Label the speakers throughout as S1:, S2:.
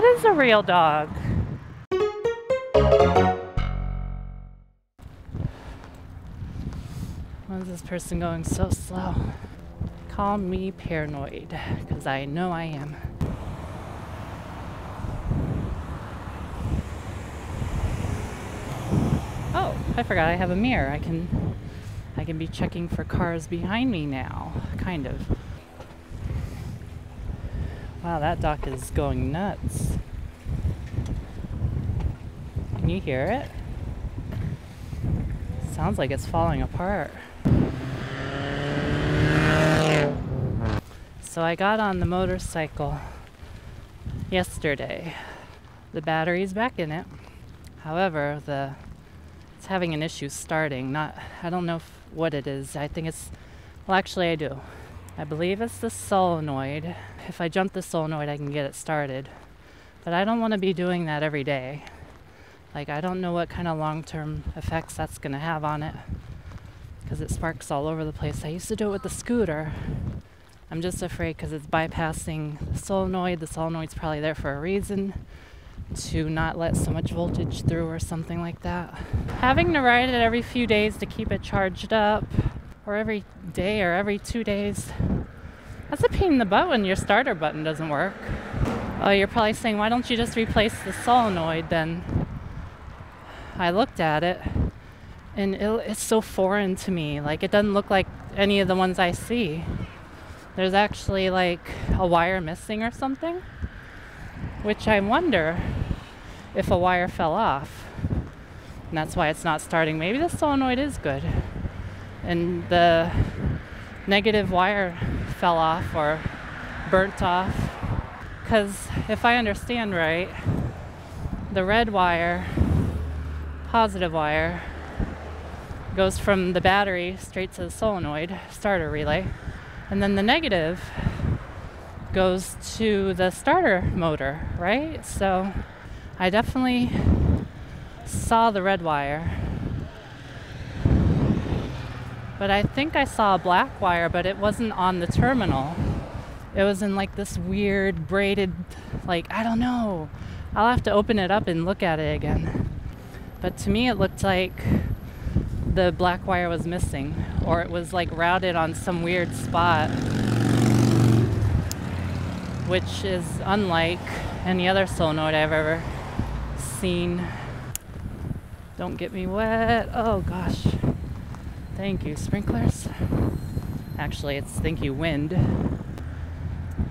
S1: That is a real dog. Why is this person going so slow? Call me paranoid, because I know I am. Oh, I forgot I have a mirror. I can be checking for cars behind me now, kind of. Wow, that dock is going nuts. Can you hear it? Sounds like it's falling apart. So I got on the motorcycle yesterday. The battery's back in it. However, it's having an issue starting. I don't know what it is. I think it's, well, actually I do. I believe it's the solenoid. If I jump the solenoid, I can get it started. But I don't want to be doing that every day. Like, I don't know what kind of long-term effects that's going to have on it, because it sparks all over the place. I used to do it with the scooter. I'm just afraid because it's bypassing the solenoid. The solenoid's probably there for a reason, to not let so much voltage through or something like that. Having to ride it every few days to keep it charged up, or every day or every 2 days, that's a pain in the butt when your starter button doesn't work. Oh, you're probably saying, why don't you just replace the solenoid then? I looked at it, and it's so foreign to me. Like, it doesn't look like any of the ones I see. There's actually like a wire missing or something, which I wonder if a wire fell off, and that's why it's not starting. Maybe the solenoid is good and the negative wire fell off or burnt off, because if I understand right, the red wire, positive wire, goes from the battery straight to the solenoid starter relay, and then the negative goes to the starter motor, right? So I definitely saw the red wire, but I think I saw a black wire, but it wasn't on the terminal. It was in like this weird braided, like, I don't know. I'll have to open it up and look at it again. But to me it looked like the black wire was missing, or it was like routed on some weird spot, which is unlike any other solenoid I've ever seen. Don't get me wet. Oh gosh. Thank you, sprinklers. Actually, it's thank you, wind.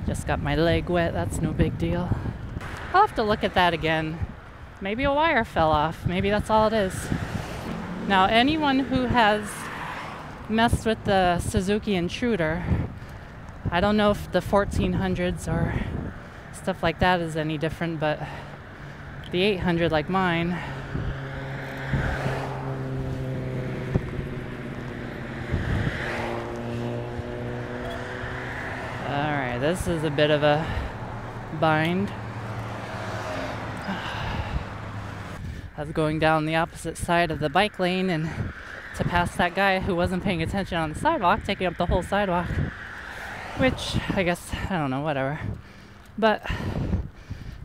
S1: Just got my leg wet. That's no big deal. I'll have to look at that again. Maybe a wire fell off. Maybe that's all it is. Now, anyone who has messed with the Suzuki Intruder, I don't know if the 1400s or stuff like that is any different, but the 800 like mine, alright, this is a bit of a bind. I was going down the opposite side of the bike lane and to pass that guy who wasn't paying attention on the sidewalk, taking up the whole sidewalk, which I guess, I don't know, whatever. But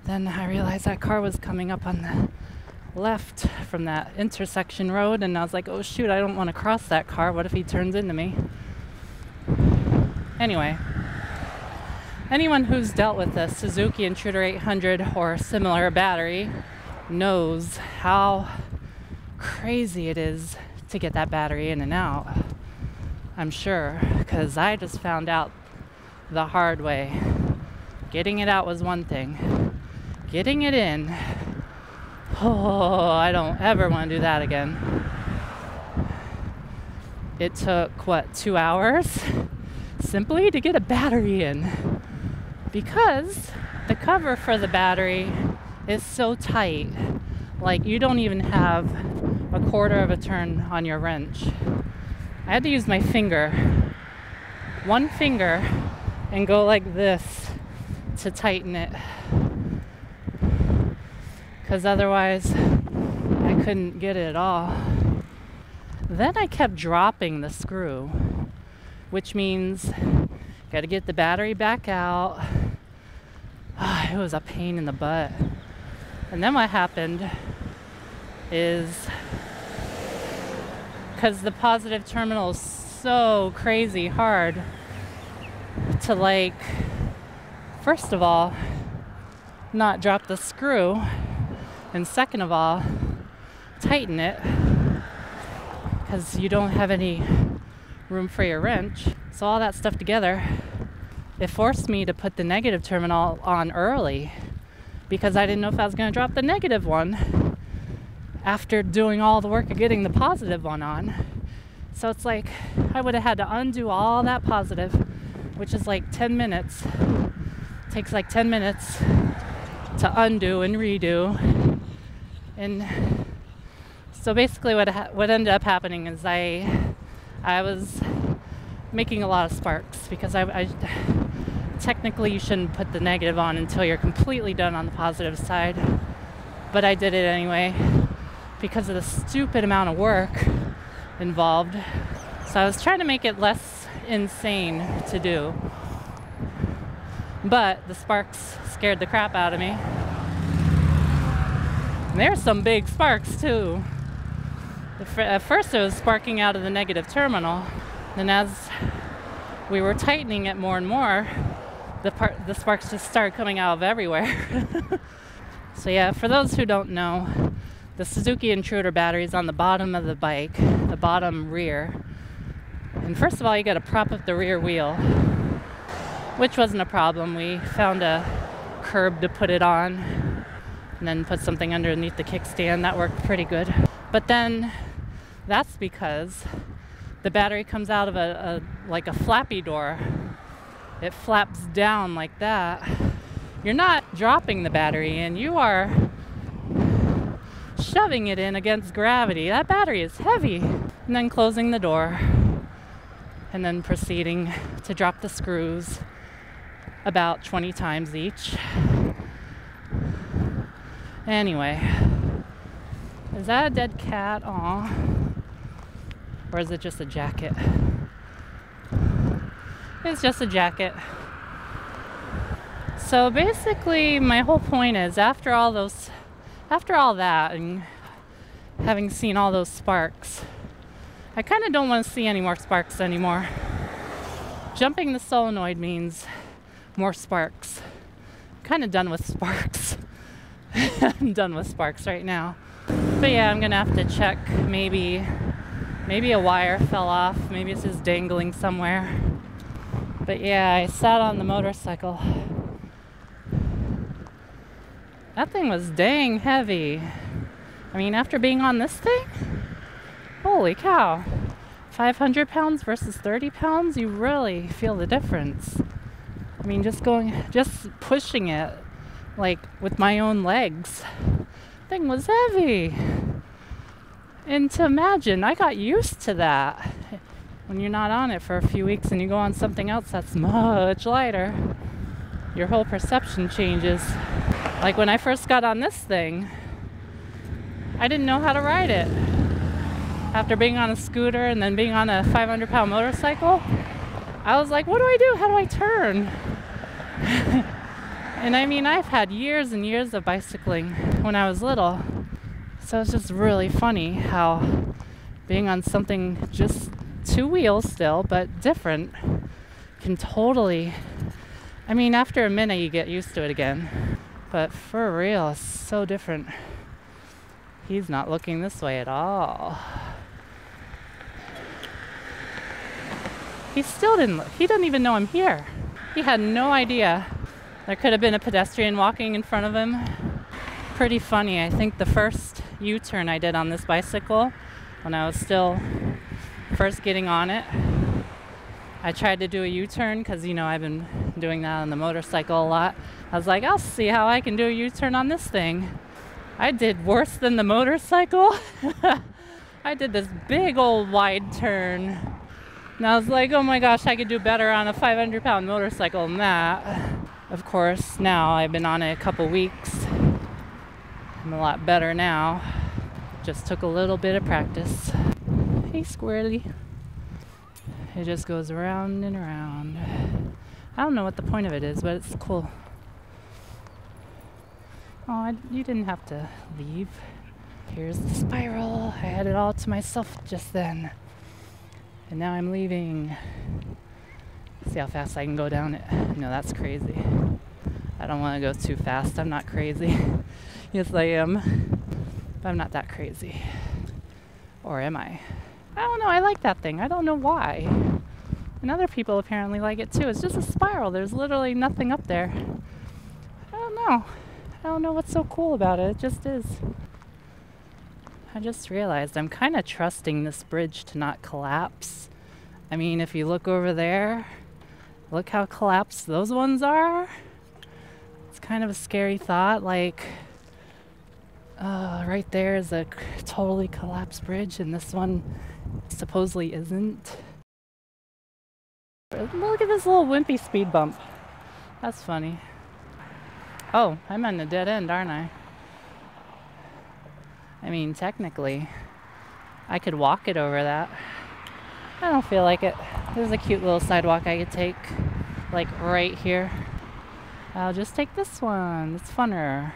S1: then I realized that car was coming up on the left from that intersection road, and I was like, oh shoot, I don't want to cross that car. What if he turns into me? Anyway, anyone who's dealt with a Suzuki Intruder 800 or similar battery knows how crazy it is to get that battery in and out. I'm sure, because I just found out the hard way. Getting it out was one thing. Getting it in, oh, I don't ever want to do that again. It took, 2 hours? Simply to get a battery in. Because the cover for the battery is so tight, like you don't even have a quarter of a turn on your wrench. I had to use my finger, one finger, and go like this to tighten it, because otherwise I couldn't get it at all. Then I kept dropping the screw, which means got to get the battery back out, It was a pain in the butt. And then what happened is, because the positive terminal is so crazy hard to, like, first of all, not drop the screw, and second of all, tighten it, because you don't have any room for your wrench. So all that stuff together, it forced me to put the negative terminal on early, because I didn't know if I was going to drop the negative one after doing all the work of getting the positive one on. So it's like I would have had to undo all that positive, which is like 10 minutes. It takes like 10 minutes to undo and redo. And so basically what ended up happening is I was making a lot of sparks, because I technically you shouldn't put the negative on until you're completely done on the positive side, but I did it anyway because of the stupid amount of work involved. So I was trying to make it less insane to do, but the sparks scared the crap out of me. And there's some big sparks too. At first it was sparking out of the negative terminal, and as we were tightening it more and more, the sparks just started coming out of everywhere. So yeah, for those who don't know, the Suzuki Intruder battery is on the bottom of the bike, the bottom rear. And first of all, you got to prop up the rear wheel, which wasn't a problem. We found a curb to put it on, and then put something underneath the kickstand. That worked pretty good. But then that's because the battery comes out of like a flappy door. It flaps down like that. You're not dropping the battery in, you are shoving it in against gravity. That battery is heavy. And then closing the door, and then proceeding to drop the screws about 20 times each. Anyway, is that a dead cat? Aw. Or is it just a jacket? It's just a jacket. So basically my whole point is, after all that and having seen all those sparks, I kind of don't want to see any more sparks anymore. Jumping the solenoid means more sparks. I'm kind of done with sparks. I'm done with sparks right now. But yeah, I'm gonna have to check. Maybe a wire fell off. Maybe it's just dangling somewhere. But yeah, I sat on the motorcycle. That thing was dang heavy. I mean, after being on this thing, holy cow. 500 pounds versus 30 pounds, you really feel the difference. I mean, just pushing it, like with my own legs, thing was heavy. And to imagine, I got used to that. When you're not on it for a few weeks and you go on something else that's much lighter, your whole perception changes. Like when I first got on this thing, I didn't know how to ride it. After being on a scooter and then being on a 500-pound motorcycle, I was like, what do I do? How do I turn? And I mean, I've had years and years of bicycling when I was little. So it's just really funny how being on something just two wheels still, but different, can totally, I mean, after a minute you get used to it again. But for real, it's so different. He's not looking this way at all. He doesn't even know I'm here. He had no idea. There could have been a pedestrian walking in front of him. Pretty funny. I think the first U-turn I did on this bicycle, when I was still first getting on it, I tried to do a U-turn because, you know, I've been doing that on the motorcycle a lot. I was like, I'll see how I can do a U-turn on this thing. I did worse than the motorcycle. I did this big old wide turn. And I was like, oh my gosh, I could do better on a 500-pound motorcycle than that. Of course, now I've been on it a couple weeks. I'm a lot better now. Just took a little bit of practice. Hey, squirrely. It just goes around and around. I don't know what the point of it is, but it's cool. Oh, you didn't have to leave. Here's the spiral. I had it all to myself just then. And now I'm leaving. See how fast I can go down it. No, that's crazy. I don't want to go too fast. I'm not crazy. Yes, I am. But I'm not that crazy. Or am I? I don't know. I like that thing. I don't know why. And other people apparently like it too. It's just a spiral. There's literally nothing up there. I don't know. I don't know what's so cool about it. It just is. I just realized I'm kind of trusting this bridge to not collapse. I mean, if you look over there, look how collapsed those ones are. It's kind of a scary thought. Like, right there is a totally collapsed bridge, and this one supposedly isn't. Look at this little wimpy speed bump. That's funny. Oh, I'm on a dead end, aren't I? I mean, technically, I could walk it over that. I don't feel like it. There's a cute little sidewalk I could take, like right here. I'll just take this one. It's funner.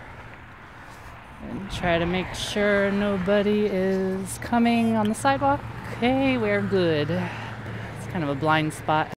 S1: And try to make sure nobody is coming on the sidewalk. Okay, we're good. It's kind of a blind spot.